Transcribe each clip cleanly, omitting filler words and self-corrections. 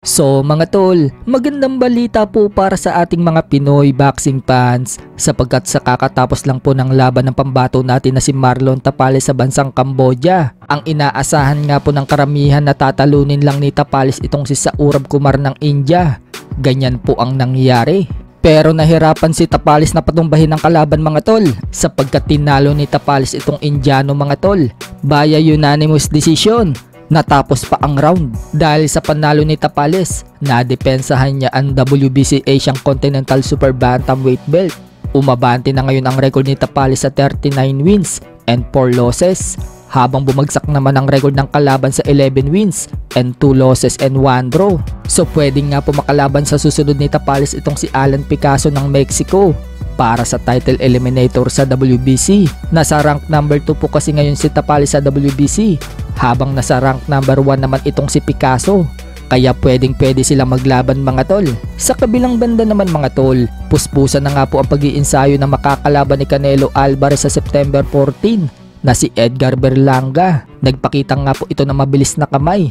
So mga tol, magandang balita po para sa ating mga Pinoy boxing fans sapagkat sa kakatapos lang po ng laban ng pambato natin na si Marlon Tapales sa bansang Cambodia. Ang inaasahan nga po ng karamihan na tatalunin lang ni Tapales itong si Saurabh Kumar ng India. Ganyan po ang nangyari. Pero nahirapan si Tapales na patumbahin ang kalaban mga tol sapagkat tinalo ni Tapales itong Indiano mga tol via unanimous decision. Natapos pa ang round dahil sa panalo ni Tapales, nadepensahan niya ang WBC Asian Continental Super Bantamweight belt. Umabante na ngayon ang record ni Tapales sa 39 wins and 4 losses, habang bumagsak naman ang record ng kalaban sa 11 wins and 2 losses and 1 draw. So pwedeng nga po makalaban sa susunod ni Tapales itong si Alan Picasso ng Mexico para sa title eliminator sa WBC. Nasa rank number 2 po kasi ngayon si Tapales sa WBC, habang nasa rank number 1 naman itong si Picasso. Kaya pwede sila maglaban mga tol. Sa kabilang banda naman mga tol, puspusan na nga po ang pag-iinsayo na makakalaban ni Canelo Alvarez sa September 14 na si Edgar Berlanga. Nagpakita nga po ito ng mabilis na kamay.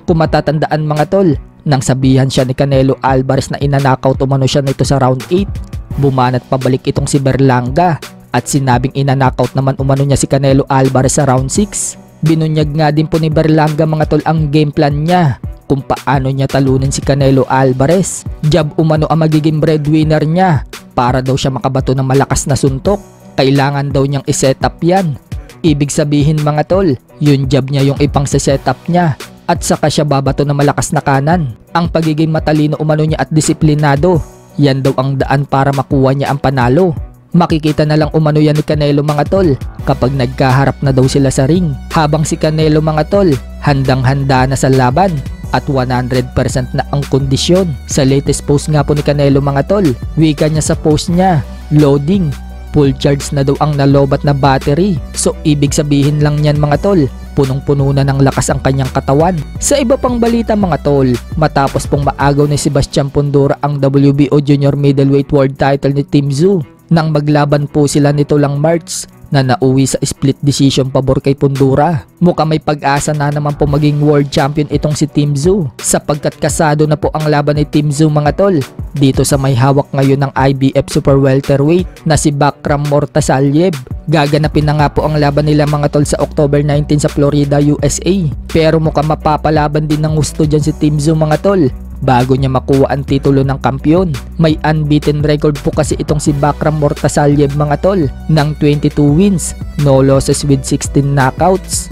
Kung matatandaan mga tol, nang sabihan siya ni Canelo Alvarez na inanakaut umano siya nito sa round 8, bumanat pabalik itong si Berlanga at sinabing inanakaut naman umano niya si Canelo Alvarez sa round 6. Binunyag nga din po ni Berlanga mga tol ang game plan niya kung paano niya talunin si Canelo Alvarez. Jab umano ang magiging breadwinner niya para daw siya makabato ng malakas na suntok. Kailangan daw niyang iset up yan. Ibig sabihin mga tol, yung jab niya yung ipang set up niya at saka siya babato ng malakas na kanan. Ang pagiging matalino umano niya at disiplinado, yan daw ang daan para makuha niya ang panalo. Makikita na lang umano yan ni Canelo mga tol kapag nagkaharap na daw sila sa ring, habang si Canelo mga tol handang-handa na sa laban at 100% na ang kondisyon. Sa latest post nga po ni Canelo mga tol, wika niya sa post niya, loading, full charge na daw ang nalobat na battery. So ibig sabihin lang yan mga tol, punong-puno na ng lakas ang kanyang katawan. Sa iba pang balita mga tol, matapos pong maagaw ni Sebastian Fundora ang WBO Junior Middleweight World Title ni Tim Tszyu, nang maglaban po sila nito lang March na nauwi sa split decision pabor kay Fundora. Mukhang may pag-asa na naman po maging world champion itong si Tim Tszyu sapagkat kasado na po ang laban ni Tim Tszyu mga tol dito sa may hawak ngayon ng IBF Super Welterweight na si Bakram Mortasalyev. Gaganapin na nga po ang laban nila mga tol sa October 19 sa Florida, USA. Pero mukhang mapapalaban din ng gusto dyan si Tim Tszyu mga tol bago niya makuha ang titulo ng kampiyon. May unbeaten record po kasi itong si Bakram Mortasalyev mga tol ng 22 wins, no losses with 16 knockouts.